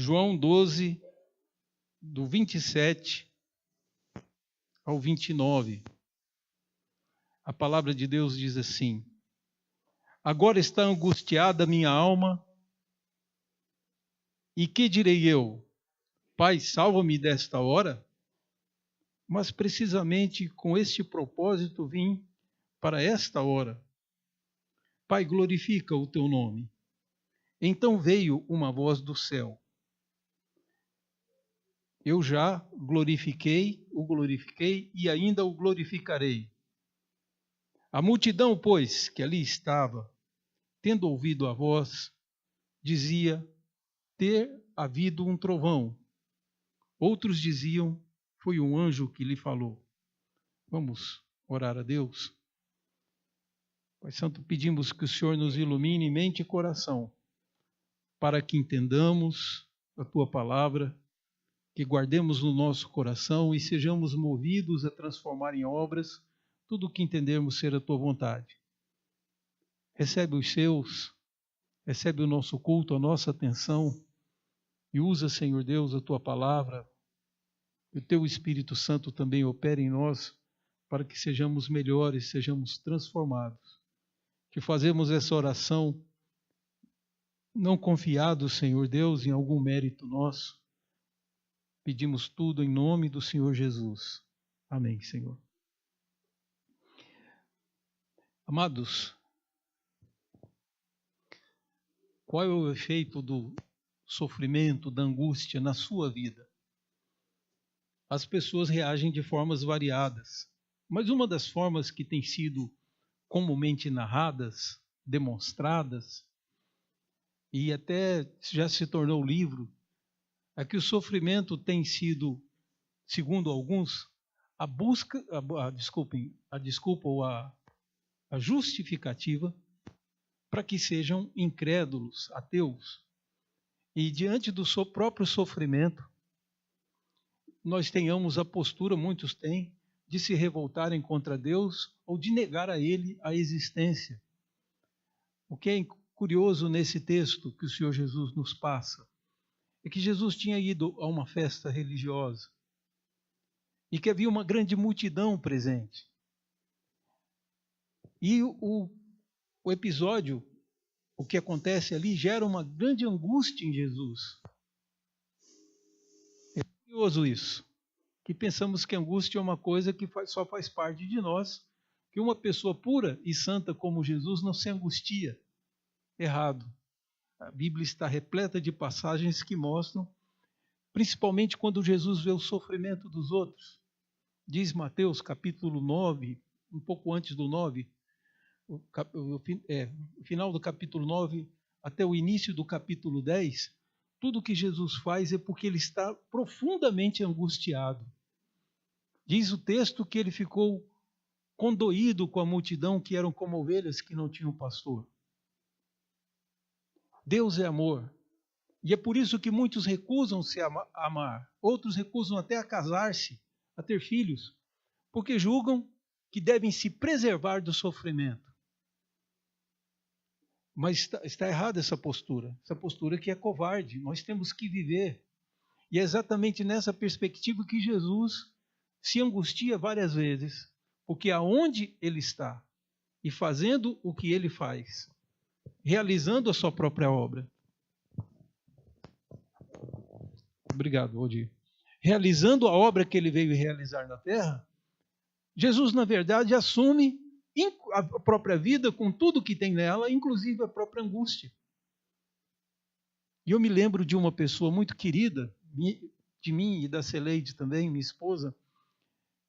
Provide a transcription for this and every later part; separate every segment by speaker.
Speaker 1: João 12, do 27 ao 29. A palavra de Deus diz assim: agora está angustiada minha alma, e que direi eu? Pai, salva-me desta hora? Mas precisamente com este propósito vim para esta hora. Pai, glorifica o teu nome. Então veio uma voz do céu. Eu já o glorifiquei e ainda o glorificarei. A multidão, pois, que ali estava, tendo ouvido a voz, dizia ter havido um trovão. Outros diziam, foi um anjo que lhe falou. Vamos orar a Deus. Pai Santo, pedimos que o Senhor nos ilumine mente e coração, para que entendamos a Tua palavra, que guardemos no nosso coração e sejamos movidos a transformar em obras tudo o que entendermos ser a Tua vontade. Recebe os seus, recebe o nosso culto, a nossa atenção e usa, Senhor Deus, a Tua palavra, que o Teu Espírito Santo também opere em nós para que sejamos melhores, sejamos transformados. Que fazemos essa oração não confiados, Senhor Deus, em algum mérito nosso. Pedimos tudo em nome do Senhor Jesus. Amém, Senhor. Amados, qual é o efeito do sofrimento, da angústia na sua vida? As pessoas reagem de formas variadas, mas uma das formas que tem sido comumente narradas, demonstradas, e até já se tornou livro, é que o sofrimento tem sido, segundo alguns, a justificativa para que sejam incrédulos, ateus. E diante do seu próprio sofrimento, nós tenhamos a postura, muitos têm, de se revoltarem contra Deus ou de negar a Ele a existência. O que é curioso nesse texto que o Senhor Jesus nos passa é que Jesus tinha ido a uma festa religiosa e que havia uma grande multidão presente. E o episódio, o que acontece ali, gera uma grande angústia em Jesus. É curioso isso, que pensamos que angústia é uma coisa que só faz parte de nós, que uma pessoa pura e santa como Jesus não se angustia. Errado. A Bíblia está repleta de passagens que mostram, principalmente quando Jesus vê o sofrimento dos outros. Diz Mateus capítulo 9, um pouco antes do 9, o final do capítulo 9 até o início do capítulo 10, tudo que Jesus faz é porque ele está profundamente angustiado. Diz o texto que ele ficou condoído com a multidão que eram como ovelhas que não tinham pastor. Deus é amor. E é por isso que muitos recusam-se a amar. Outros recusam até a casar-se, a ter filhos, porque julgam que devem se preservar do sofrimento. Mas está errada essa postura que é covarde. Nós temos que viver. E é exatamente nessa perspectiva que Jesus se angustia várias vezes, porque aonde ele está e fazendo o que ele faz, realizando a sua própria obra. Obrigado, Odir. Realizando a obra que ele veio realizar na terra, Jesus, na verdade, assume a própria vida com tudo que tem nela, inclusive a própria angústia. E eu me lembro de uma pessoa muito querida, de mim e da Celeide também, minha esposa,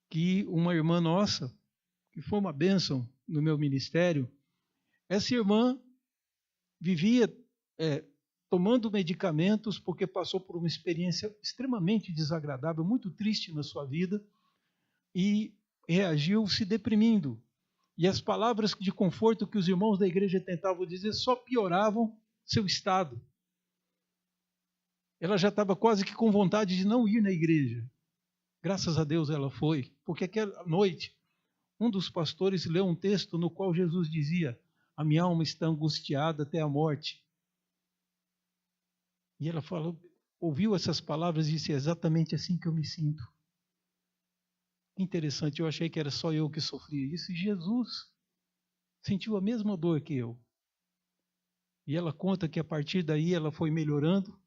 Speaker 1: que uma irmã nossa, que foi uma bênção no meu ministério, essa irmã vivia tomando medicamentos porque passou por uma experiência extremamente desagradável, muito triste na sua vida, e reagiu se deprimindo. E as palavras de conforto que os irmãos da igreja tentavam dizer só pioravam seu estado. Ela já estava quase que com vontade de não ir na igreja. Graças a Deus ela foi, porque aquela noite um dos pastores leu um texto no qual Jesus dizia: a minha alma está angustiada até a morte. E ela falou, ouviu essas palavras e disse: é exatamente assim que eu me sinto. Interessante, eu achei que era só eu que sofria isso, e Jesus sentiu a mesma dor que eu. E ela conta que a partir daí ela foi melhorando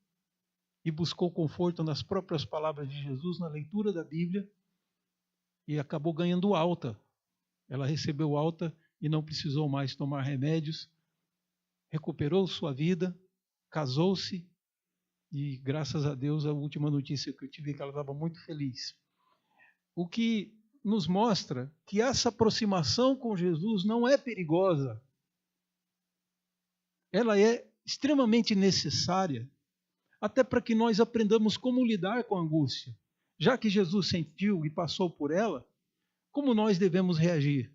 Speaker 1: e buscou conforto nas próprias palavras de Jesus, na leitura da Bíblia, e acabou ganhando alta. Ela recebeu alta e não precisou mais tomar remédios, recuperou sua vida, casou-se e, graças a Deus, a última notícia que eu tive é que ela estava muito feliz. O que nos mostra que essa aproximação com Jesus não é perigosa. Ela é extremamente necessária, até para que nós aprendamos como lidar com a angústia. Já que Jesus sentiu e passou por ela, como nós devemos reagir?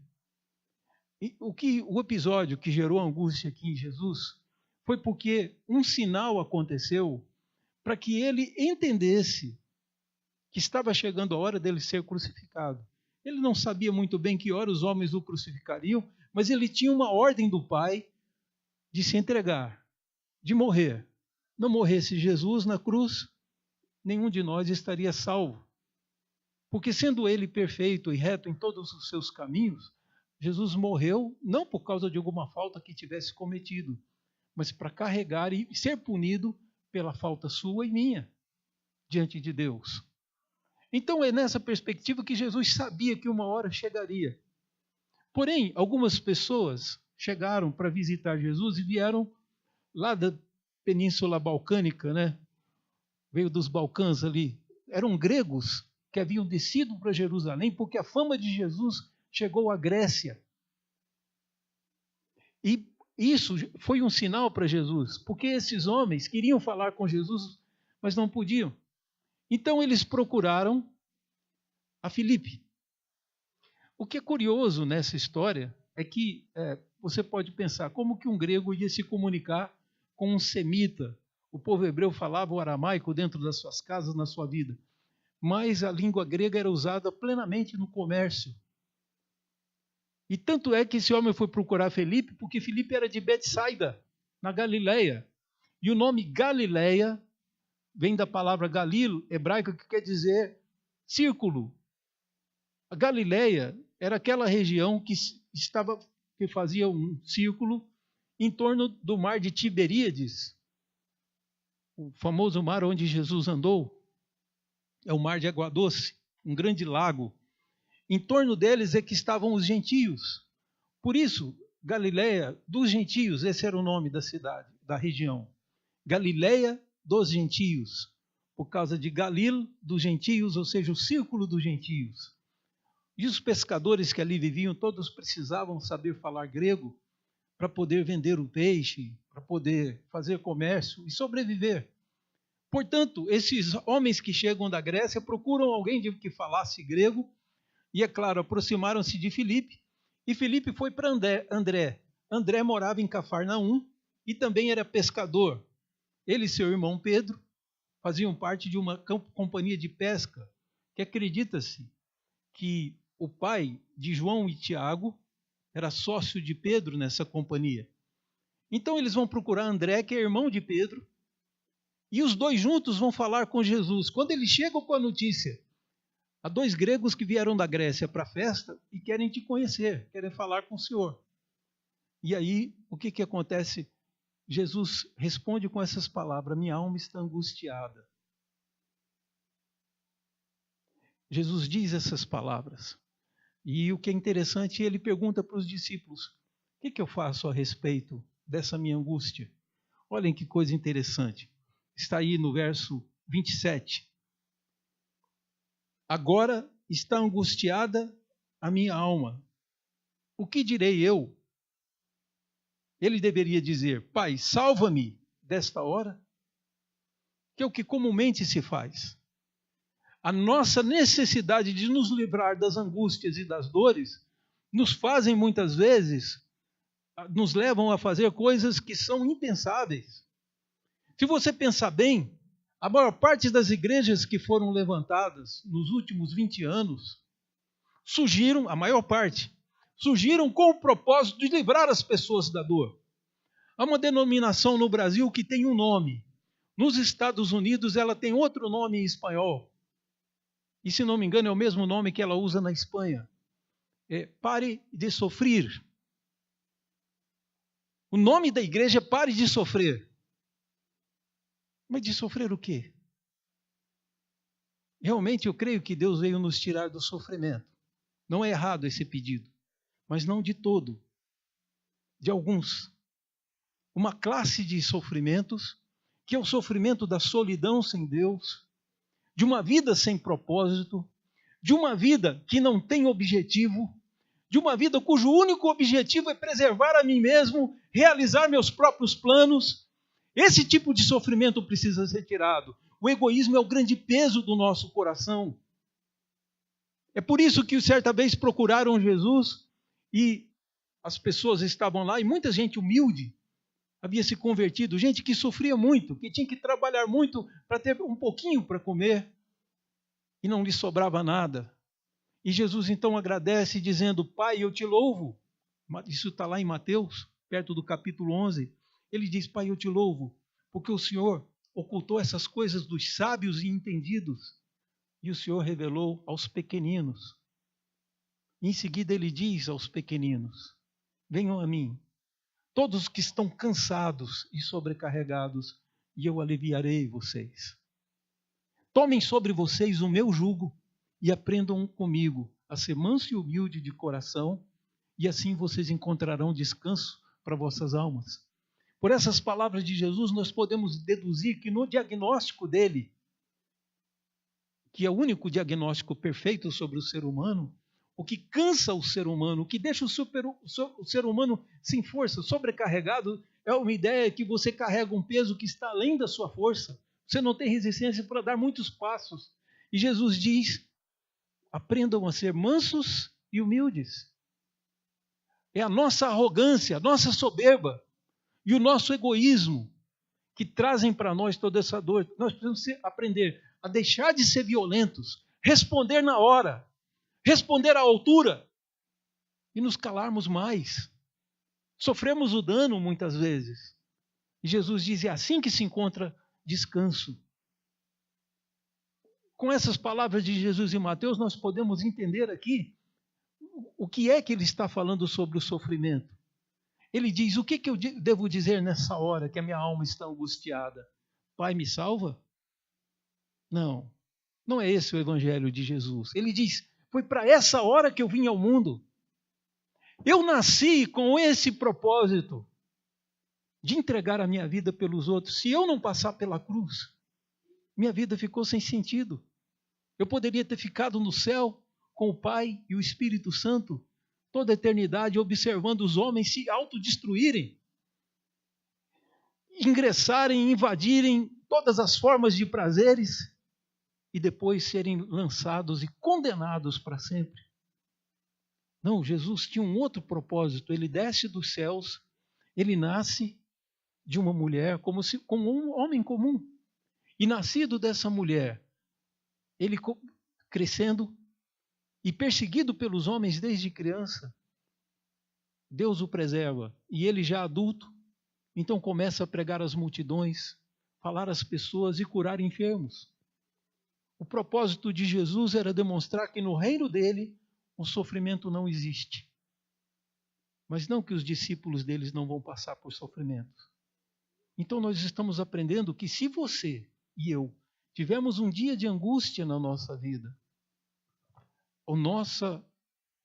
Speaker 1: E o episódio que gerou angústia aqui em Jesus foi porque um sinal aconteceu para que ele entendesse que estava chegando a hora dele ser crucificado. Ele não sabia muito bem que hora os homens o crucificariam, mas ele tinha uma ordem do Pai de se entregar, de morrer. Não morresse Jesus na cruz, nenhum de nós estaria salvo. Porque sendo ele perfeito e reto em todos os seus caminhos, Jesus morreu não por causa de alguma falta que tivesse cometido, mas para carregar e ser punido pela falta sua e minha diante de Deus. Então é nessa perspectiva que Jesus sabia que uma hora chegaria. Porém, algumas pessoas chegaram para visitar Jesus e vieram lá da Península Balcânica, né? Veio dos Balcãs ali. Eram gregos que haviam descido para Jerusalém porque a fama de Jesus chegou à Grécia. E isso foi um sinal para Jesus, porque esses homens queriam falar com Jesus, mas não podiam. Então eles procuraram a Filipe. O que é curioso nessa história é que você pode pensar como que um grego ia se comunicar com um semita. O povo hebreu falava o aramaico dentro das suas casas, na sua vida. Mas a língua grega era usada plenamente no comércio. E tanto é que esse homem foi procurar Filipe, porque Filipe era de Betsaida, na Galileia. E o nome Galileia vem da palavra Galil, hebraica, que quer dizer círculo. A Galileia era aquela região que fazia um círculo em torno do mar de Tiberíades, o famoso mar onde Jesus andou. É o mar de água doce, um grande lago. Em torno deles é que estavam os gentios. Por isso, Galileia dos gentios, esse era o nome da cidade, da região. Galileia dos gentios, por causa de Galil dos gentios, ou seja, o círculo dos gentios. E os pescadores que ali viviam, todos precisavam saber falar grego para poder vender o peixe, para poder fazer comércio e sobreviver. Portanto, esses homens que chegam da Grécia procuram alguém que falasse grego e, é claro, aproximaram-se de Filipe. E Filipe foi para André. André morava em Cafarnaum e também era pescador. Ele e seu irmão Pedro faziam parte de uma companhia de pesca que acredita-se que o pai de João e Tiago era sócio de Pedro nessa companhia. Então eles vão procurar André, que é irmão de Pedro, e os dois juntos vão falar com Jesus. Quando eles chegam com a notícia, há dois gregos que vieram da Grécia para a festa e querem te conhecer, querem falar com o Senhor. E aí, o que acontece? Jesus responde com essas palavras: minha alma está angustiada. Jesus diz essas palavras. E o que é interessante, ele pergunta para os discípulos: o que eu faço a respeito dessa minha angústia? Olhem que coisa interessante. Está aí no verso 27. Agora está angustiada a minha alma. O que direi eu? Ele deveria dizer: Pai, salva-me desta hora. Que é o que comumente se faz. A nossa necessidade de nos livrar das angústias e das dores nos fazem muitas vezes, nos levam a fazer coisas que são impensáveis. Se você pensar bem, a maior parte das igrejas que foram levantadas nos últimos 20 anos surgiram, a maior parte, surgiram com o propósito de livrar as pessoas da dor. Há uma denominação no Brasil que tem um nome. Nos Estados Unidos, ela tem outro nome em espanhol. E, se não me engano, é o mesmo nome que ela usa na Espanha. Pare de sofrer. O nome da igreja é Pare de Sofrer. Mas de sofrer o quê? Realmente eu creio que Deus veio nos tirar do sofrimento. Não é errado esse pedido, mas não de todo. De alguns. Uma classe de sofrimentos, que é o sofrimento da solidão sem Deus, de uma vida sem propósito, de uma vida que não tem objetivo, de uma vida cujo único objetivo é preservar a mim mesmo, realizar meus próprios planos. Esse tipo de sofrimento precisa ser tirado. O egoísmo é o grande peso do nosso coração. É por isso que certa vez procuraram Jesus e as pessoas estavam lá e muita gente humilde havia se convertido, gente que sofria muito, que tinha que trabalhar muito para ter um pouquinho para comer e não lhe sobrava nada. E Jesus então agradece dizendo: Pai, eu te louvo. Isso está lá em Mateus, perto do capítulo 11. Ele diz: Pai, eu te louvo, porque o Senhor ocultou essas coisas dos sábios e entendidos e o Senhor revelou aos pequeninos. Em seguida ele diz aos pequeninos: venham a mim, todos que estão cansados e sobrecarregados, e eu aliviarei vocês. Tomem sobre vocês o meu jugo e aprendam comigo a ser manso e humilde de coração, e assim vocês encontrarão descanso para vossas almas. Por essas palavras de Jesus, nós podemos deduzir que no diagnóstico dele, que é o único diagnóstico perfeito sobre o ser humano, o que cansa o ser humano, o que deixa o ser humano sem força, sobrecarregado, é uma ideia que você carrega um peso que está além da sua força. Você não tem resistência para dar muitos passos. E Jesus diz: aprendam a ser mansos e humildes. É a nossa arrogância, a nossa soberba e o nosso egoísmo que trazem para nós toda essa dor. Nós precisamos aprender a deixar de ser violentos, responder na hora, responder à altura e nos calarmos mais. Sofremos o dano muitas vezes. E Jesus diz: é assim que se encontra descanso. Com essas palavras de Jesus em Mateus, nós podemos entender aqui o que é que ele está falando sobre o sofrimento. Ele diz: o que eu devo dizer nessa hora que a minha alma está angustiada? Pai, me salva? Não, não é esse o evangelho de Jesus. Ele diz: foi para essa hora que eu vim ao mundo. Eu nasci com esse propósito de entregar a minha vida pelos outros. Se eu não passar pela cruz, minha vida ficou sem sentido. Eu poderia ter ficado no céu com o Pai e o Espírito Santo toda a eternidade, observando os homens se autodestruírem, ingressarem, invadirem todas as formas de prazeres e depois serem lançados e condenados para sempre. Não, Jesus tinha um outro propósito. Ele desce dos céus, ele nasce de uma mulher como um homem comum. E nascido dessa mulher, ele crescendo e perseguido pelos homens desde criança, Deus o preserva. E ele já adulto, então começa a pregar às multidões, falar às pessoas e curar enfermos. O propósito de Jesus era demonstrar que no reino dele o sofrimento não existe. Mas não que os discípulos deles não vão passar por sofrimento. Então nós estamos aprendendo que se você e eu tivermos um dia de angústia na nossa vida, a nossa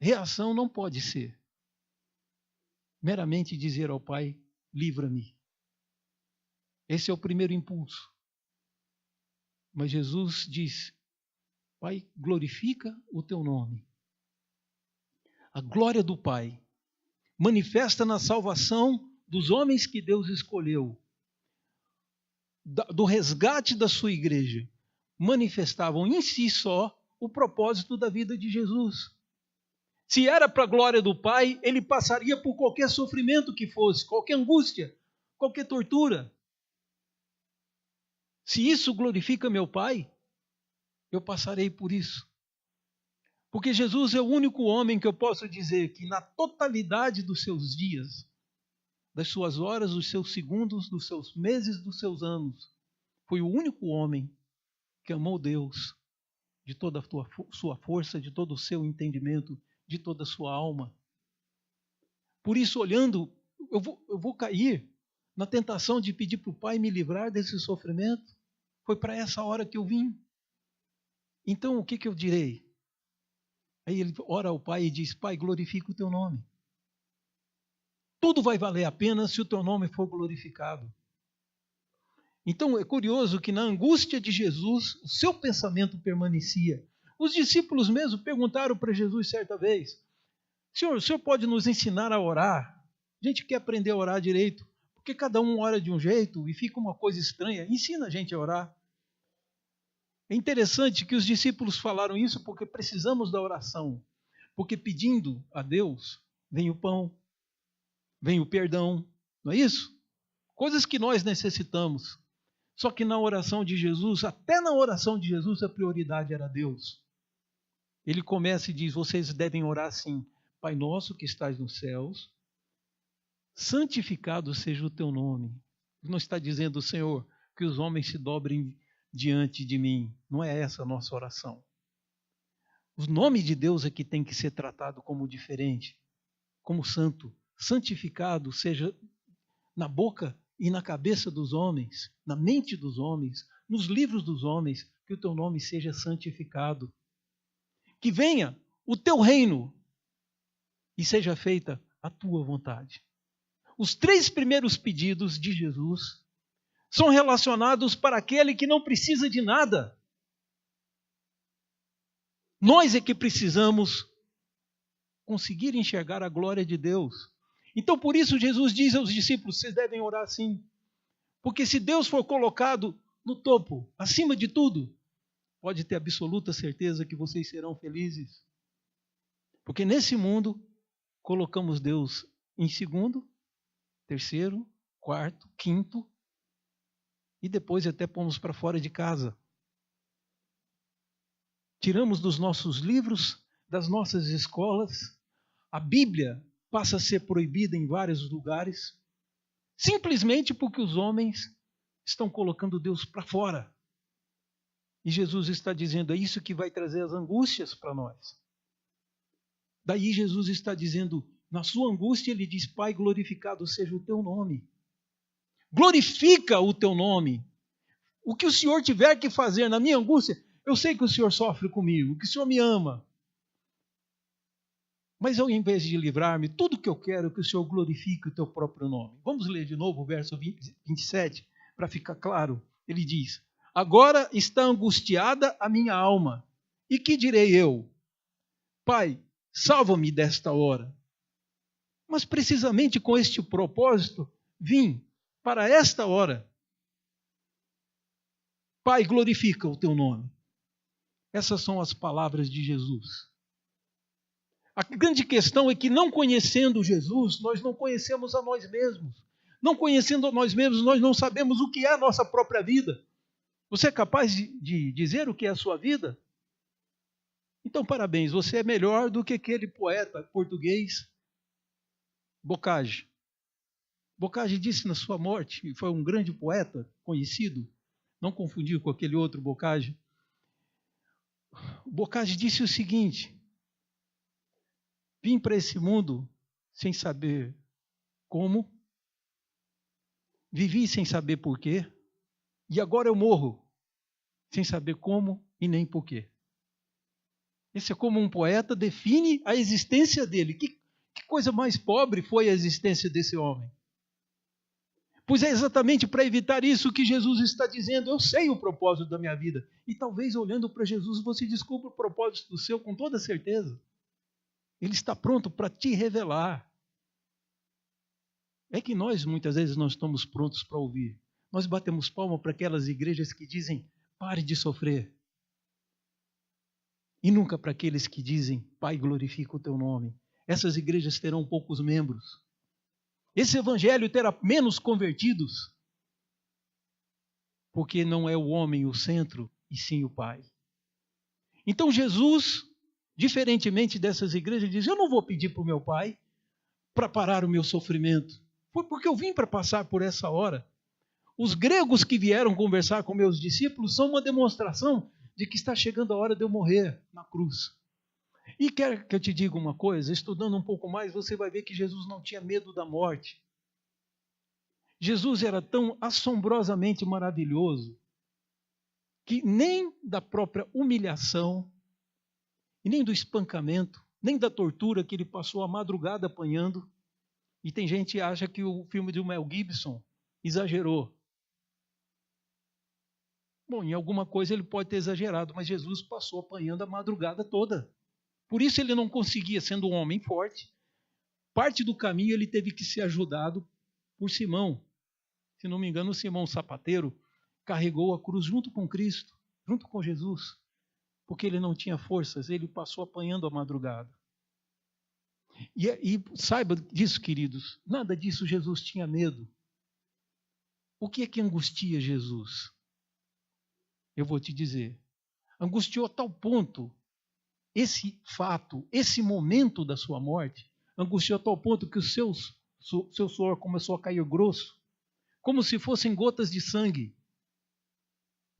Speaker 1: reação não pode ser meramente dizer ao Pai: livra-me. Esse é o primeiro impulso. Mas Jesus diz: Pai, glorifica o teu nome. A glória do Pai manifesta na salvação dos homens que Deus escolheu, do resgate da sua igreja, manifestavam em si só o propósito da vida de Jesus. Se era para a glória do Pai, ele passaria por qualquer sofrimento que fosse, qualquer angústia, qualquer tortura. Se isso glorifica meu Pai, eu passarei por isso. Porque Jesus é o único homem que eu posso dizer que na totalidade dos seus dias, das suas horas, dos seus segundos, dos seus meses, dos seus anos, foi o único homem que amou Deus de toda a sua força, de todo o seu entendimento, de toda a sua alma. Por isso, olhando, eu vou cair na tentação de pedir para o Pai me livrar desse sofrimento. Foi para essa hora que eu vim. Então, o que eu direi? Aí ele ora ao Pai e diz: Pai, glorifica o teu nome. Tudo vai valer a pena se o teu nome for glorificado. Então, é curioso que na angústia de Jesus, o seu pensamento permanecia. Os discípulos mesmo perguntaram para Jesus certa vez: Senhor, o Senhor pode nos ensinar a orar? A gente quer aprender a orar direito, porque cada um ora de um jeito e fica uma coisa estranha. Ensina a gente a orar. É interessante que os discípulos falaram isso porque precisamos da oração. Porque pedindo a Deus, vem o pão, vem o perdão, não é isso? Coisas que nós necessitamos. Só que na oração de Jesus, até na oração de Jesus, a prioridade era Deus. Ele começa e diz: vocês devem orar assim: Pai nosso que estás nos céus, santificado seja o teu nome. Não está dizendo, Senhor, que os homens se dobrem diante de mim. Não é essa a nossa oração. O nome de Deus é que tem que ser tratado como diferente, como santo. Santificado seja na boca e na cabeça dos homens, na mente dos homens, nos livros dos homens, que o teu nome seja santificado. Que venha o teu reino e seja feita a tua vontade. Os 3 primeiros pedidos de Jesus são relacionados para aquele que não precisa de nada. Nós é que precisamos conseguir enxergar a glória de Deus. Então, por isso, Jesus diz aos discípulos: vocês devem orar assim. Porque se Deus for colocado no topo, acima de tudo, pode ter absoluta certeza que vocês serão felizes. Porque nesse mundo, colocamos Deus em segundo, terceiro, quarto, quinto, e depois até pomos para fora de casa. Tiramos dos nossos livros, das nossas escolas, a Bíblia passa a ser proibida em vários lugares, simplesmente porque os homens estão colocando Deus para fora. E Jesus está dizendo: é isso que vai trazer as angústias para nós. Daí Jesus está dizendo, na sua angústia, ele diz: Pai, glorificado seja o teu nome. Glorifica o teu nome. O que o Senhor tiver que fazer na minha angústia, eu sei que o Senhor sofre comigo, que o Senhor me ama. Mas ao invés de livrar-me, tudo que eu quero é que o Senhor glorifique o teu próprio nome. Vamos ler de novo o verso 27, para ficar claro. Ele diz: agora está angustiada a minha alma. E que direi eu? Pai, salva-me desta hora. Mas precisamente com este propósito, vim para esta hora. Pai, glorifica o teu nome. Essas são as palavras de Jesus. A grande questão é que, não conhecendo Jesus, nós não conhecemos a nós mesmos. Não conhecendo a nós mesmos, nós não sabemos o que é a nossa própria vida. Você é capaz de dizer o que é a sua vida? Então, parabéns, você é melhor do que aquele poeta português, Bocage. Bocage disse na sua morte, e foi um grande poeta conhecido, não confundir com aquele outro Bocage. Bocage disse o seguinte: vim para esse mundo sem saber como, vivi sem saber porquê, e agora eu morro sem saber como e nem porquê. Esse é como um poeta define a existência dele. Que coisa mais pobre foi a existência desse homem. Pois é exatamente para evitar isso que Jesus está dizendo: eu sei o propósito da minha vida. E talvez olhando para Jesus você descubra o propósito do seu com toda certeza. Ele está pronto para te revelar. É que nós muitas vezes não estamos prontos para ouvir. Nós batemos palma para aquelas igrejas que dizem: pare de sofrer. E nunca para aqueles que dizem: Pai, glorifica o teu nome. Essas igrejas terão poucos membros. Esse evangelho terá menos convertidos. Porque não é o homem o centro, e sim o Pai. Então Jesus, diferentemente dessas igrejas, diz: eu não vou pedir para o meu Pai para parar o meu sofrimento. Foi porque eu vim para passar por essa hora. Os gregos que vieram conversar com meus discípulos são uma demonstração de que está chegando a hora de eu morrer na cruz. E quer que eu te diga uma coisa? Estudando um pouco mais, você vai ver que Jesus não tinha medo da morte. Jesus era tão assombrosamente maravilhoso que nem da própria humilhação, e nem do espancamento, nem da tortura que ele passou a madrugada apanhando. E tem gente que acha que o filme de Mel Gibson exagerou. Bom, em alguma coisa ele pode ter exagerado, mas Jesus passou apanhando a madrugada toda. Por isso ele não conseguia, sendo um homem forte. Parte do caminho ele teve que ser ajudado por Simão. Se não me engano, Simão, o sapateiro, carregou a cruz junto com Cristo, junto com Jesus, porque ele não tinha forças, ele passou apanhando a madrugada. E saiba disso, queridos, nada disso Jesus tinha medo. O que é que angustia Jesus? Eu vou te dizer, angustiou a tal ponto esse fato, esse momento da sua morte, angustiou a tal ponto que o seu suor começou a cair grosso, como se fossem gotas de sangue.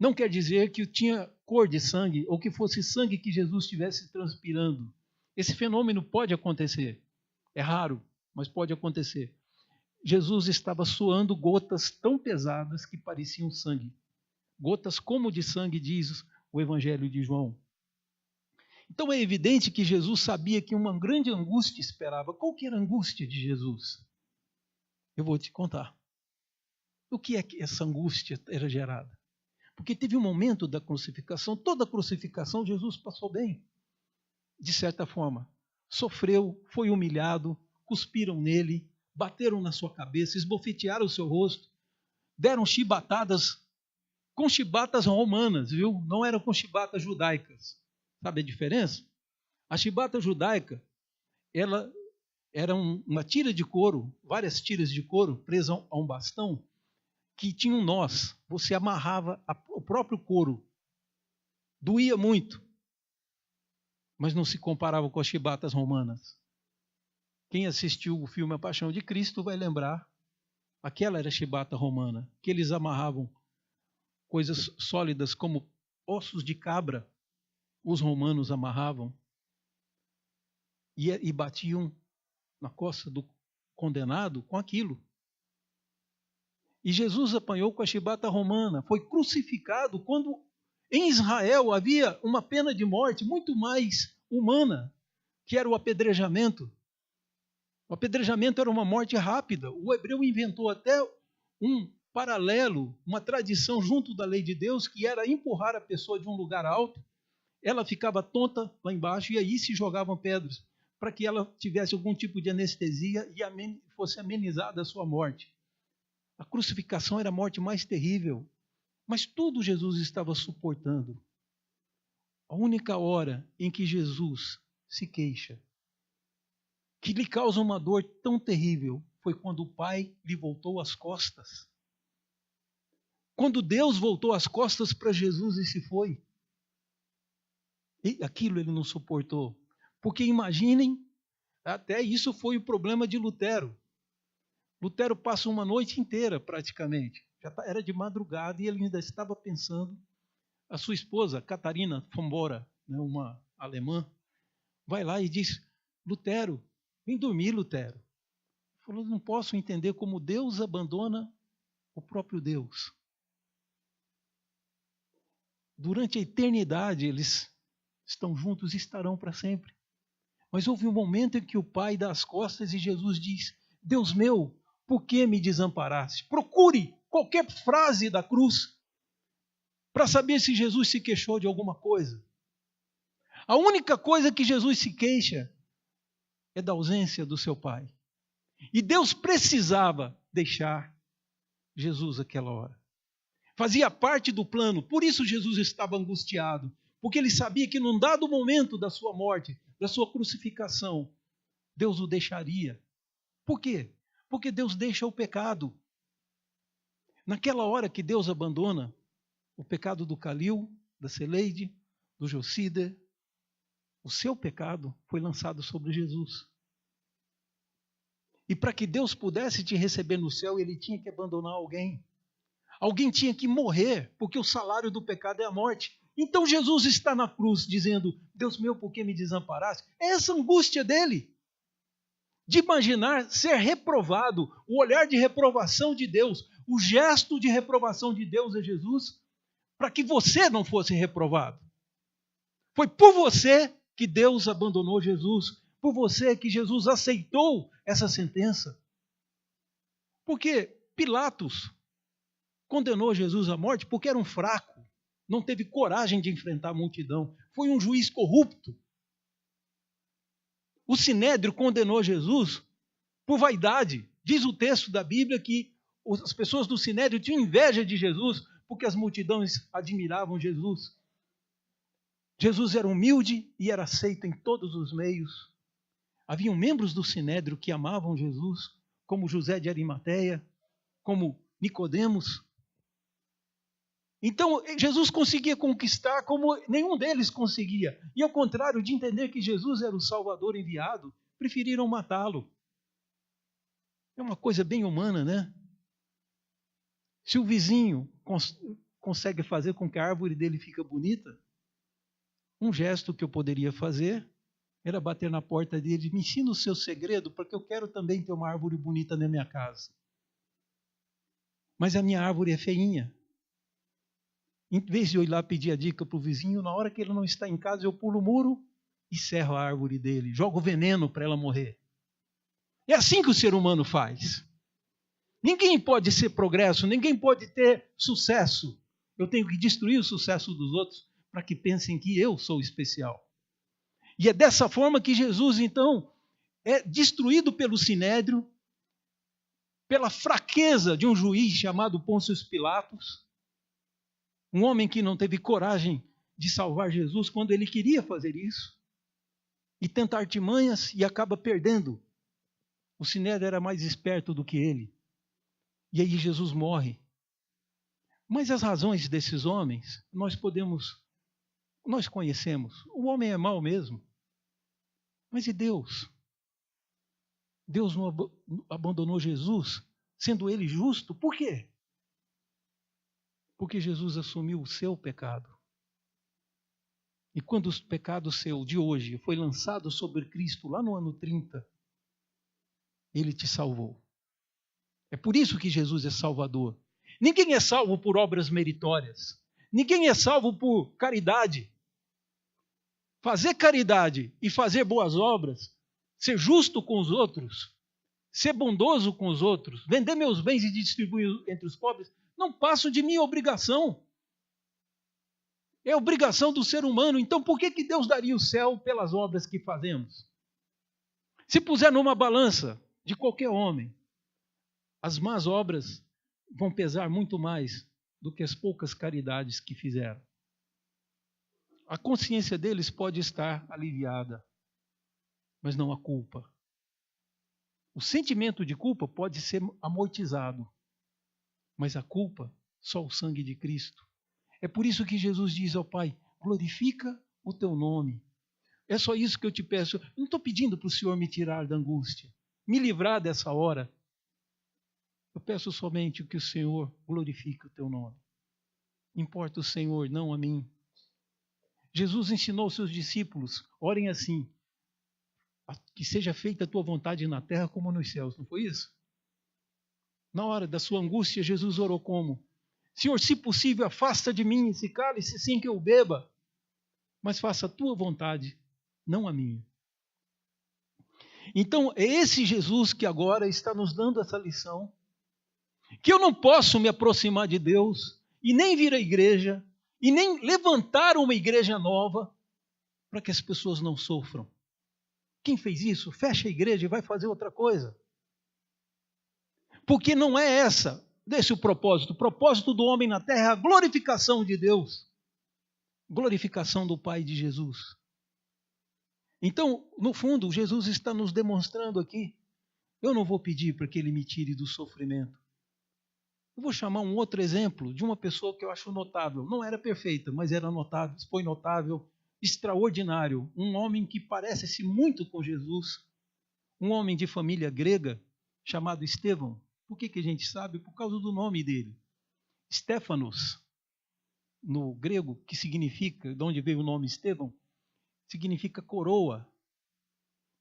Speaker 1: Não quer dizer que tinha cor de sangue ou que fosse sangue que Jesus estivesse transpirando. Esse fenômeno pode acontecer. É raro, mas pode acontecer. Jesus estava suando gotas tão pesadas que pareciam sangue. Gotas como de sangue, diz o Evangelho de João. Então é evidente que Jesus sabia que uma grande angústia esperava. Qual que era a angústia de Jesus? Eu vou te contar. O que é que essa angústia era gerada? Porque teve um momento da crucificação, toda a crucificação Jesus passou bem, de certa forma. Sofreu, foi humilhado, cuspiram nele, bateram na sua cabeça, esbofetearam o seu rosto, deram chibatadas, com chibatas romanas, viu? Não eram com chibatas judaicas. Sabe a diferença? A chibata judaica, ela era uma tira de couro, várias tiras de couro presas a um bastão, que tinha um nós. Você amarrava o próprio couro. Doía muito, mas não se comparava com as chibatas romanas. Quem assistiu o filme A Paixão de Cristo vai lembrar, aquela era a chibata romana, que eles amarravam coisas sólidas como ossos de cabra, os romanos amarravam e batiam na costa do condenado com aquilo. E Jesus apanhou com a chibata romana, foi crucificado quando em Israel havia uma pena de morte muito mais humana, que era o apedrejamento. O apedrejamento era uma morte rápida. O hebreu inventou até um paralelo, uma tradição junto da lei de Deus, que era empurrar a pessoa de um lugar alto, ela ficava tonta lá embaixo e aí se jogavam pedras para que ela tivesse algum tipo de anestesia e fosse amenizada a sua morte. A crucificação era a morte mais terrível, mas tudo Jesus estava suportando. A única hora em que Jesus se queixa, que lhe causa uma dor tão terrível, foi quando o Pai lhe voltou as costas. Quando Deus voltou as costas para Jesus e se foi. E aquilo ele não suportou. Porque imaginem, até isso foi o problema de Lutero. Lutero passa uma noite inteira, praticamente. Era de madrugada e ele ainda estava pensando. A sua esposa, Catarina von Bora, uma alemã, vai lá e diz, Lutero, vem dormir, Lutero. Ele falou, não posso entender como Deus abandona o próprio Deus. Durante a eternidade, eles estão juntos e estarão para sempre. Mas houve um momento em que o Pai dá as costas e Jesus diz, Deus meu, por que me desamparaste? Procure qualquer frase da cruz para saber se Jesus se queixou de alguma coisa. A única coisa que Jesus se queixa é da ausência do seu Pai. E Deus precisava deixar Jesus aquela hora. Fazia parte do plano, por isso Jesus estava angustiado, porque ele sabia que num dado momento da sua morte, da sua crucificação, Deus o deixaria. Por quê? Porque Deus deixa o pecado. Naquela hora que Deus abandona o pecado do Calil, da Celeide, do Jocíder, o seu pecado foi lançado sobre Jesus. E para que Deus pudesse te receber no céu, ele tinha que abandonar alguém. Alguém tinha que morrer, porque o salário do pecado é a morte. Então Jesus está na cruz dizendo, Deus meu, por que me desamparaste? É essa angústia dele, de imaginar ser reprovado, o olhar de reprovação de Deus, o gesto de reprovação de Deus a Jesus, para que você não fosse reprovado. Foi por você que Deus abandonou Jesus, por você que Jesus aceitou essa sentença. Porque Pilatos condenou Jesus à morte porque era um fraco, não teve coragem de enfrentar a multidão, foi um juiz corrupto. O Sinédrio condenou Jesus por vaidade. Diz o texto da Bíblia que as pessoas do Sinédrio tinham inveja de Jesus porque as multidões admiravam Jesus. Jesus era humilde e era aceito em todos os meios. Haviam membros do Sinédrio que amavam Jesus, como José de Arimateia, como Nicodemos. Então, Jesus conseguia conquistar como nenhum deles conseguia. E ao contrário de entender que Jesus era o Salvador enviado, preferiram matá-lo. É uma coisa bem humana, né? Se o vizinho consegue fazer com que a árvore dele fique bonita, um gesto que eu poderia fazer era bater na porta dele, me ensina o seu segredo, porque eu quero também ter uma árvore bonita na minha casa. Mas a minha árvore é feinha. Em vez de eu ir lá pedir a dica para o vizinho, na hora que ele não está em casa, eu pulo o muro e serro a árvore dele, jogo veneno para ela morrer. É assim que o ser humano faz. Ninguém pode ser progresso, ninguém pode ter sucesso. Eu tenho que destruir o sucesso dos outros para que pensem que eu sou especial. E é dessa forma que Jesus, então, é destruído pelo Sinédrio, pela fraqueza de um juiz chamado Pôncio Pilatos, um homem que não teve coragem de salvar Jesus quando ele queria fazer isso, e tenta artimanhas e acaba perdendo. O Sinédrio era mais esperto do que ele. E aí Jesus morre. Mas as razões desses homens, nós conhecemos. O homem é mau mesmo. Mas e Deus? Deus não abandonou Jesus, sendo ele justo. Por quê? Porque Jesus assumiu o seu pecado. E quando o pecado seu de hoje foi lançado sobre Cristo lá no ano 30, ele te salvou. É por isso que Jesus é Salvador. Ninguém é salvo por obras meritórias. Ninguém é salvo por caridade. Fazer caridade e fazer boas obras, ser justo com os outros, ser bondoso com os outros, vender meus bens e distribuir entre os pobres, não passo de minha obrigação. É obrigação do ser humano. Então por que Deus daria o céu pelas obras que fazemos? Se puser numa balança de qualquer homem, as más obras vão pesar muito mais do que as poucas caridades que fizeram. A consciência deles pode estar aliviada, mas não a culpa. O sentimento de culpa pode ser amortizado, mas a culpa, só o sangue de Cristo. É por isso que Jesus diz ao Pai, glorifica o teu nome. É só isso que eu te peço. Eu não estou pedindo para o Senhor me tirar da angústia, me livrar dessa hora. Eu peço somente que o Senhor glorifique o teu nome. Importa o Senhor, não a mim. Jesus ensinou aos seus discípulos, orem assim, que seja feita a tua vontade na terra como nos céus. Não foi isso? Na hora da sua angústia, Jesus orou como? Senhor, se possível, afasta de mim esse cálice sem que eu beba, mas faça a tua vontade, não a minha. Então, é esse Jesus que agora está nos dando essa lição, que eu não posso me aproximar de Deus e nem vir à igreja e nem levantar uma igreja nova para que as pessoas não sofram. Quem fez isso, fecha a igreja e vai fazer outra coisa. Porque não é desse o propósito. O propósito do homem na terra é a glorificação de Deus. Glorificação do Pai de Jesus. Então, no fundo, Jesus está nos demonstrando aqui, eu não vou pedir para que ele me tire do sofrimento. Eu vou chamar um outro exemplo de uma pessoa que eu acho notável. Não era perfeita, mas era notável, foi notável, extraordinário. Um homem que parece-se muito com Jesus. Um homem de família grega chamado Estevão. Por que a gente sabe? Por causa do nome dele. Stefanos, no grego, que significa, de onde veio o nome Estevão, significa coroa.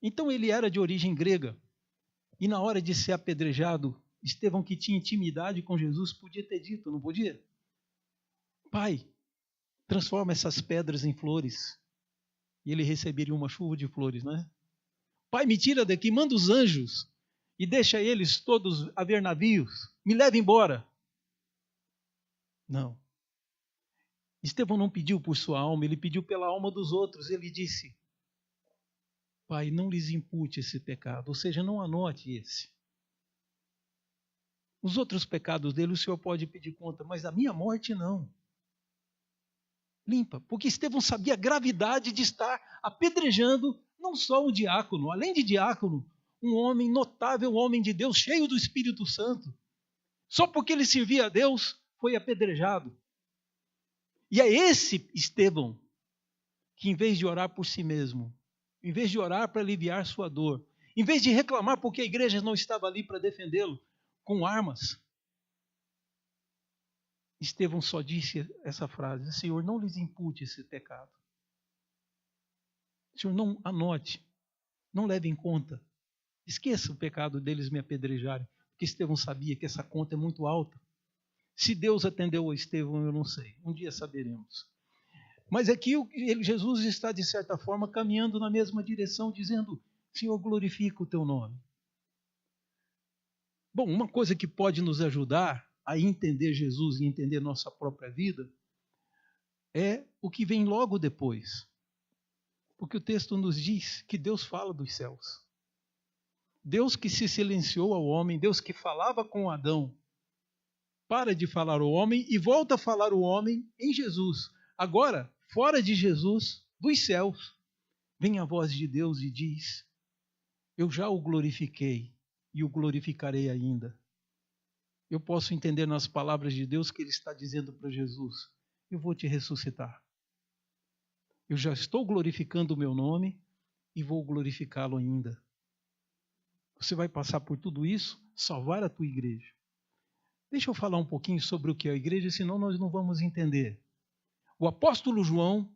Speaker 1: Então ele era de origem grega. E na hora de ser apedrejado, Estevão, que tinha intimidade com Jesus, podia ter dito, não podia? Pai, transforma essas pedras em flores. E ele receberia uma chuva de flores, não é? Pai, me tira daqui, manda os anjos e deixa eles todos a ver navios. Me leva embora. Não. Estevão não pediu por sua alma, ele pediu pela alma dos outros. Ele disse, Pai, não lhes impute esse pecado, ou seja, não anote esse. Os outros pecados dele o Senhor pode pedir conta, mas a minha morte não. Limpa, porque Estevão sabia a gravidade de estar apedrejando não só um diácono, além de diácono, um homem notável, um homem de Deus, cheio do Espírito Santo. Só porque ele servia a Deus, foi apedrejado. E é esse Estevão que, em vez de orar por si mesmo, em vez de orar para aliviar sua dor, em vez de reclamar porque a igreja não estava ali para defendê-lo com armas, Estevão só disse essa frase, Senhor, não lhes impute esse pecado. Senhor, não anote, não leve em conta. Esqueça o pecado deles me apedrejarem, porque Estevão sabia que essa conta é muito alta. Se Deus atendeu a Estevão, eu não sei. Um dia saberemos. Mas aqui Jesus está, de certa forma, caminhando na mesma direção, dizendo, Senhor, glorifica o teu nome. Bom, uma coisa que pode nos ajudar a entender Jesus e entender nossa própria vida é o que vem logo depois. Porque o texto nos diz que Deus fala dos céus. Deus que se silenciou ao homem, Deus que falava com Adão, para de falar ao homem e volta a falar ao homem em Jesus. Agora, fora de Jesus, dos céus, vem a voz de Deus e diz, eu já o glorifiquei e o glorificarei ainda. Eu posso entender nas palavras de Deus que Ele está dizendo para Jesus, eu vou te ressuscitar. Eu já estou glorificando o meu nome e vou glorificá-lo ainda. Você vai passar por tudo isso, salvar a tua igreja. Deixa eu falar um pouquinho sobre o que é a igreja, senão nós não vamos entender. O apóstolo João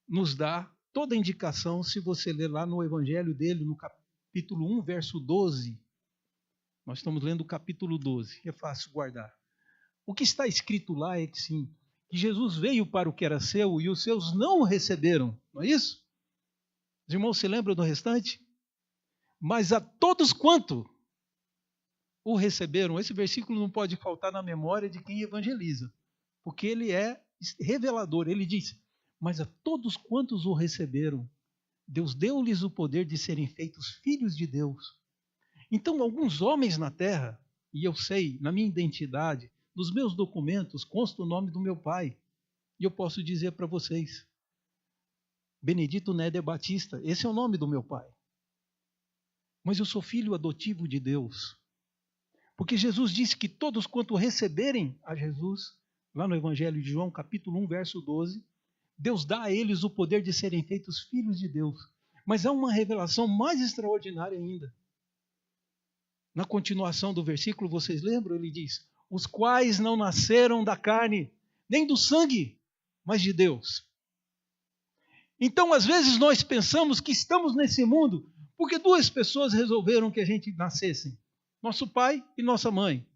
Speaker 1: nos dá toda a indicação, se você ler lá no evangelho dele, no capítulo 1, verso 12. Nós estamos lendo o capítulo 12, é fácil guardar. O que está escrito lá é que sim, que Jesus veio para o que era seu e os seus não o receberam, não é isso? Os irmãos se lembram do restante? Mas a todos quanto o receberam, esse versículo não pode faltar na memória de quem evangeliza, porque ele é revelador. Ele diz, mas a todos quantos o receberam, Deus deu-lhes o poder de serem feitos filhos de Deus. Então, alguns homens na terra, e eu sei, na minha identidade, nos meus documentos, consta o nome do meu pai. E eu posso dizer para vocês, Benedito Néder Batista, esse é o nome do meu pai. Mas eu sou filho adotivo de Deus. Porque Jesus disse que todos quanto receberem a Jesus, lá no Evangelho de João, capítulo 1, verso 12, Deus dá a eles o poder de serem feitos filhos de Deus. Mas há uma revelação mais extraordinária ainda. Na continuação do versículo, vocês lembram? Ele diz, os quais não nasceram da carne, nem do sangue, mas de Deus. Então, às vezes, nós pensamos que estamos nesse mundo porque duas pessoas resolveram que a gente nascesse. Nosso pai e nossa mãe.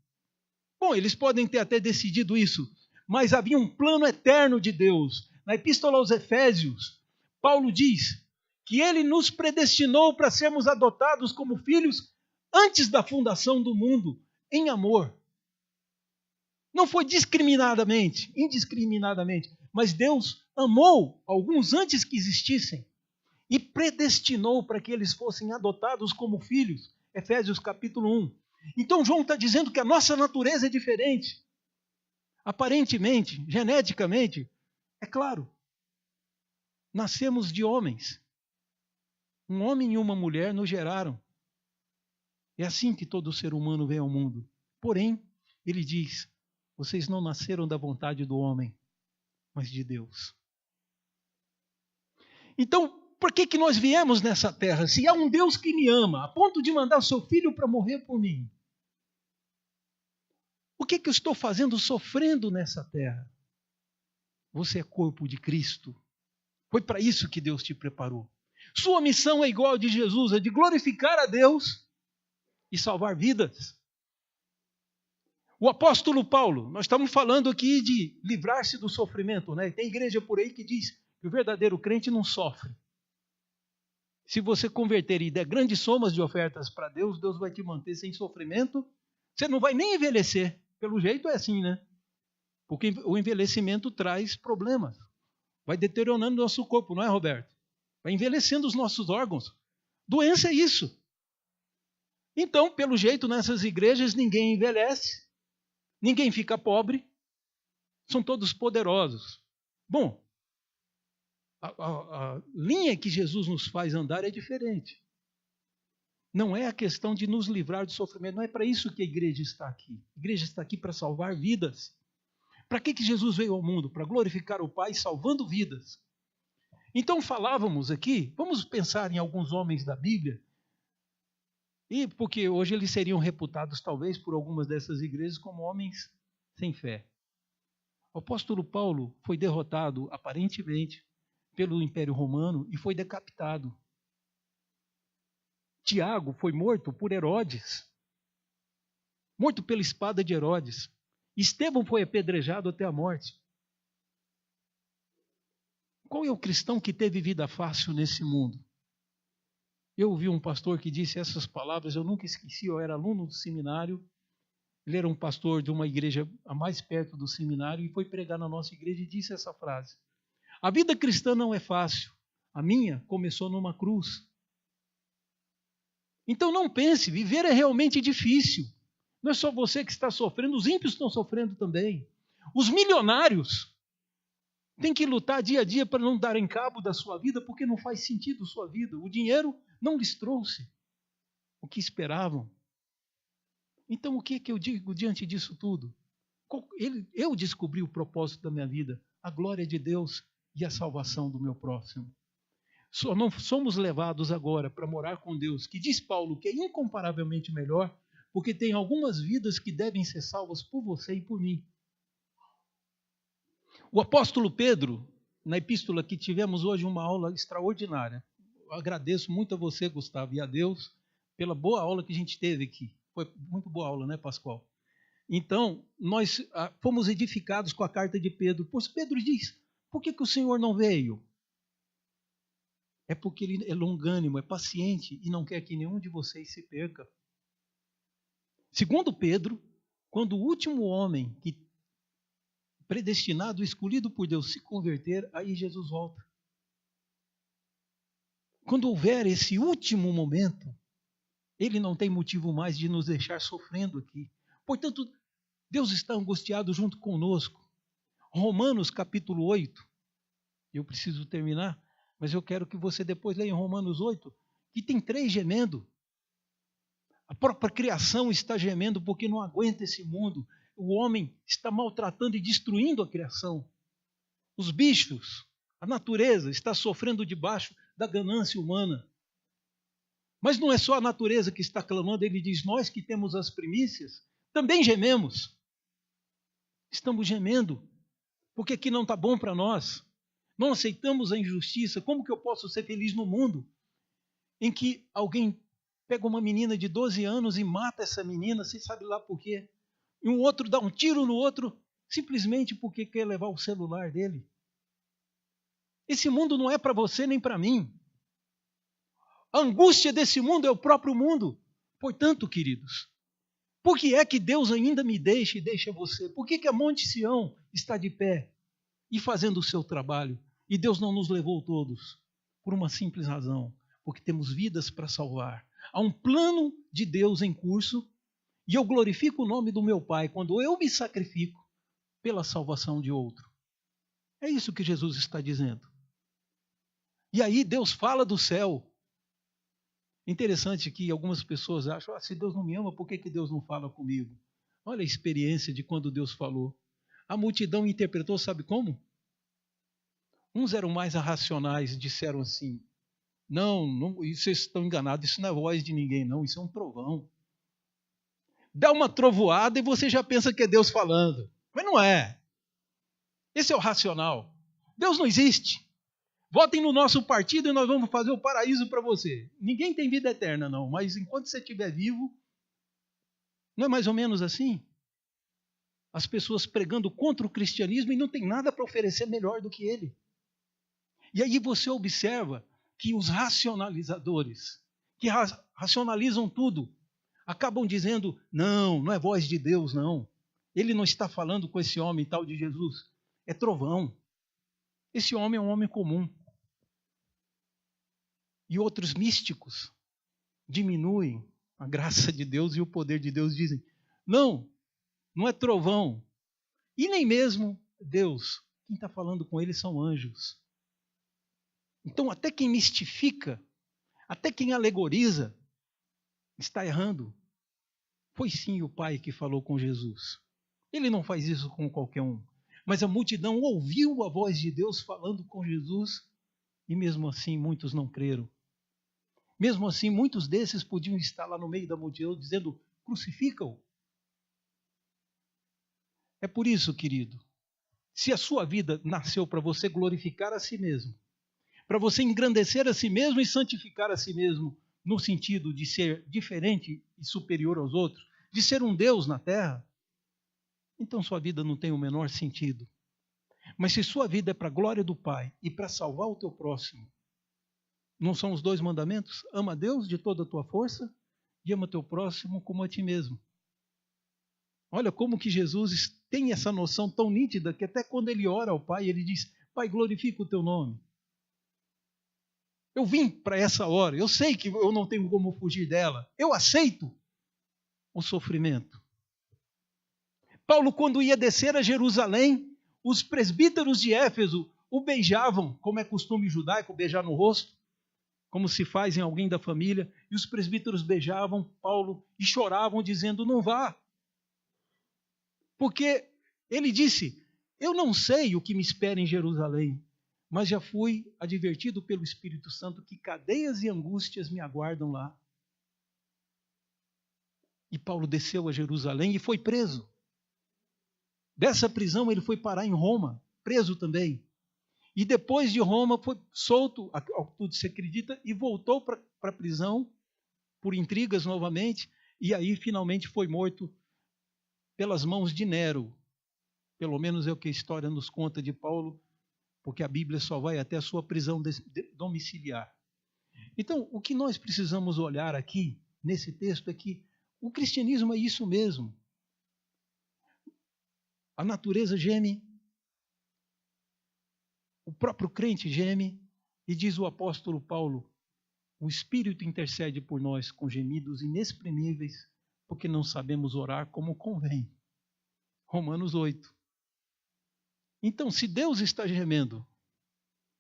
Speaker 1: Bom, eles podem ter até decidido isso, mas havia um plano eterno de Deus. Na Epístola aos Efésios, Paulo diz que ele nos predestinou para sermos adotados como filhos antes da fundação do mundo, em amor. Não foi discriminadamente, indiscriminadamente, mas Deus amou alguns antes que existissem e predestinou para que eles fossem adotados como filhos. Efésios capítulo 1. Então João está dizendo que a nossa natureza é diferente. Aparentemente, geneticamente, é claro. Nascemos de homens. Um homem e uma mulher nos geraram. É assim que todo ser humano vem ao mundo. Porém, ele diz, vocês não nasceram da vontade do homem, mas de Deus. Então, por que nós viemos nessa terra? Se há um Deus que me ama, a ponto de mandar o seu filho para morrer por mim, o O que eu estou fazendo sofrendo nessa terra? Você é corpo de Cristo. Foi para isso que Deus te preparou. Sua missão é igual a de Jesus, é de glorificar a Deus e salvar vidas. O apóstolo Paulo, nós estamos falando aqui de livrar-se do sofrimento, né? Tem igreja por aí que diz que o verdadeiro crente não sofre. Se você converter e der grandes somas de ofertas para Deus, Deus vai te manter sem sofrimento. Você não vai nem envelhecer. Pelo jeito é assim, né? Porque o envelhecimento traz problemas. Vai deteriorando o nosso corpo, não é, Roberto? Vai envelhecendo os nossos órgãos. Doença é isso. Então, pelo jeito, nessas igrejas ninguém envelhece, ninguém fica pobre, são todos poderosos. Bom, a linha que Jesus nos faz andar é diferente. Não é a questão de nos livrar do sofrimento, não é para isso que a igreja está aqui. A igreja está aqui para salvar vidas. Para que Jesus veio ao mundo? Para glorificar o Pai, salvando vidas. Então falávamos aqui, vamos pensar em alguns homens da Bíblia, e porque hoje eles seriam reputados talvez por algumas dessas igrejas como homens sem fé. O apóstolo Paulo foi derrotado, aparentemente, pelo Império Romano e foi decapitado. Tiago foi morto por Herodes, morto pela espada de Herodes. Estevão foi apedrejado até a morte. Qual é o cristão que teve vida fácil nesse mundo? Eu ouvi um pastor que disse essas palavras, eu nunca esqueci, eu era aluno do seminário, ele era um pastor de uma igreja a mais perto do seminário e foi pregar na nossa igreja e disse essa frase: a vida cristã não é fácil, a minha começou numa cruz. Então não pense, viver é realmente difícil. Não é só você que está sofrendo, os ímpios estão sofrendo também. Os milionários têm que lutar dia a dia para não darem cabo da sua vida, porque não faz sentido sua vida. O dinheiro não lhes trouxe o que esperavam. Então o que eu digo diante disso tudo? Eu descobri o propósito da minha vida, a glória de Deus e a salvação do meu próximo. Só não somos levados agora para morar com Deus, que diz Paulo que é incomparavelmente melhor, porque tem algumas vidas que devem ser salvas por você e por mim. O apóstolo Pedro, na epístola que tivemos hoje, uma aula extraordinária. Eu agradeço muito a você, Gustavo, e a Deus pela boa aula que a gente teve aqui. Foi muito boa aula, né, Pascoal? Então, nós fomos edificados com a carta de Pedro. Pois Pedro diz, por que o Senhor não veio? É porque ele é longânimo, é paciente e não quer que nenhum de vocês se perca. Segundo Pedro, quando o último homem que predestinado, escolhido por Deus se converter, aí Jesus volta. Quando houver esse último momento, ele não tem motivo mais de nos deixar sofrendo aqui. Portanto, Deus está angustiado junto conosco. Romanos capítulo 8, eu preciso terminar, mas eu quero que você depois leia em Romanos 8, que tem 3 gemendo. A própria criação está gemendo porque não aguenta esse mundo. O homem está maltratando e destruindo a criação. Os bichos, a natureza está sofrendo debaixo da ganância humana. Mas não é só a natureza que está clamando, ele diz, nós que temos as primícias, também gememos. Estamos gemendo, porque aqui não está bom para nós. Não aceitamos a injustiça. Como que eu posso ser feliz no mundo em que alguém pega uma menina de 12 anos e mata essa menina, você sabe lá por quê? E um outro dá um tiro no outro, simplesmente porque quer levar o celular dele. Esse mundo não é para você nem para mim. A angústia desse mundo é o próprio mundo. Portanto, queridos, por que é que Deus ainda me deixa e deixa você? Por que a Monte Sião está de pé e fazendo o seu trabalho? E Deus não nos levou todos? Por uma simples razão, porque temos vidas para salvar. Há um plano de Deus em curso e eu glorifico o nome do meu Pai quando eu me sacrifico pela salvação de outro. É isso que Jesus está dizendo. E aí Deus fala do céu. Interessante que algumas pessoas acham, se Deus não me ama, por que Deus não fala comigo? Olha a experiência de quando Deus falou. A multidão interpretou, sabe como? Uns eram mais irracionais, disseram assim, não, vocês estão enganados, isso não é voz de ninguém, não, isso é um trovão. Dá uma trovoada e você já pensa que é Deus falando. Mas não é. Esse é o racional. Deus não existe. Votem no nosso partido e nós vamos fazer o paraíso para você. Ninguém tem vida eterna, não. Mas enquanto você estiver vivo, não é mais ou menos assim? As pessoas pregando contra o cristianismo e não tem nada para oferecer melhor do que ele. E aí você observa que os racionalizadores, que racionalizam tudo, acabam dizendo, não é voz de Deus, não. Ele não está falando com esse homem tal de Jesus. É trovão. Esse homem é um homem comum. E outros místicos diminuem a graça de Deus e o poder de Deus, dizem, não é trovão. E nem mesmo Deus. Quem está falando com ele são anjos. Então, até quem mistifica, até quem alegoriza, está errando. Foi sim o Pai que falou com Jesus. Ele não faz isso com qualquer um. Mas a multidão ouviu a voz de Deus falando com Jesus e mesmo assim muitos não creram. Mesmo assim, muitos desses podiam estar lá no meio da multidão dizendo, crucifica-o. É por isso, querido, se a sua vida nasceu para você glorificar a si mesmo, para você engrandecer a si mesmo e santificar a si mesmo, no sentido de ser diferente e superior aos outros, de ser um Deus na terra, então sua vida não tem o menor sentido. Mas se sua vida é para a glória do Pai e para salvar o teu próximo, não são os 2 mandamentos? Ama a Deus de toda a tua força e ama teu próximo como a ti mesmo. Olha como que Jesus tem essa noção tão nítida que até quando ele ora ao Pai, ele diz, Pai, glorifica o teu nome. Eu vim para essa hora, eu sei que eu não tenho como fugir dela. Eu aceito o sofrimento. Paulo, quando ia descer a Jerusalém, os presbíteros de Éfeso o beijavam, como é costume judaico, beijar no rosto, como se faz em alguém da família, e os presbíteros beijavam Paulo e choravam, dizendo, não vá. Porque ele disse, eu não sei o que me espera em Jerusalém, mas já fui advertido pelo Espírito Santo que cadeias e angústias me aguardam lá. E Paulo desceu a Jerusalém e foi preso. Dessa prisão ele foi parar em Roma, preso também. E depois de Roma foi solto, ao que tudo se acredita, e voltou para a prisão por intrigas novamente, e aí finalmente foi morto pelas mãos de Nero. Pelo menos é o que a história nos conta de Paulo, porque a Bíblia só vai até a sua prisão domiciliar. Então, o que nós precisamos olhar aqui, nesse texto, é que o cristianismo é isso mesmo. A natureza geme, o próprio crente geme, e diz o apóstolo Paulo, o Espírito intercede por nós com gemidos inexprimíveis, porque não sabemos orar como convém. Romanos 8. Então, se Deus está gemendo,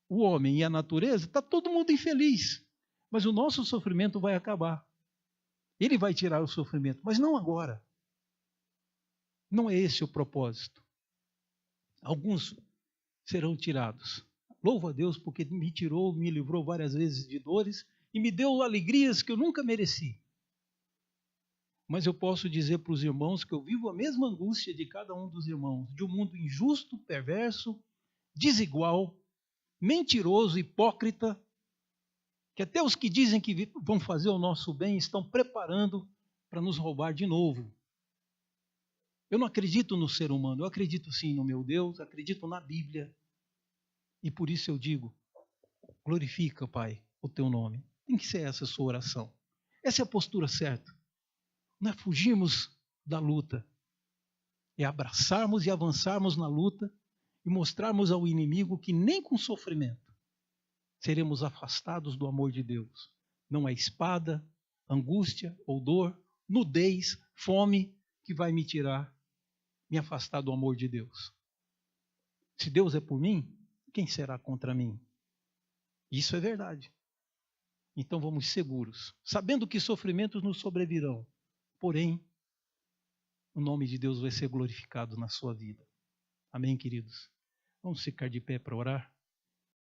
Speaker 1: o homem e a natureza, está todo mundo infeliz. Mas o nosso sofrimento vai acabar. Ele vai tirar o sofrimento, mas não agora. Não é esse o propósito. Alguns serão tirados. Louvo a Deus porque me tirou, me livrou várias vezes de dores e me deu alegrias que eu nunca mereci. Mas eu posso dizer para os irmãos que eu vivo a mesma angústia de cada um dos irmãos, de um mundo injusto, perverso, desigual, mentiroso, hipócrita, que até os que dizem que vão fazer o nosso bem estão preparando para nos roubar de novo. Eu não acredito no ser humano, eu acredito sim no meu Deus, acredito na Bíblia. E por isso eu digo, glorifica, Pai, o teu nome. Tem que ser essa a sua oração. Essa é a postura certa. Não é fugirmos da luta, é abraçarmos e avançarmos na luta e mostrarmos ao inimigo que nem com sofrimento seremos afastados do amor de Deus. Não é espada, angústia ou dor, nudez, fome que vai me tirar, me afastar do amor de Deus. Se Deus é por mim, quem será contra mim? Isso é verdade. Então vamos seguros, sabendo que sofrimentos nos sobrevirão. Porém, o nome de Deus vai ser glorificado na sua vida. Amém, queridos? Vamos ficar de pé para orar?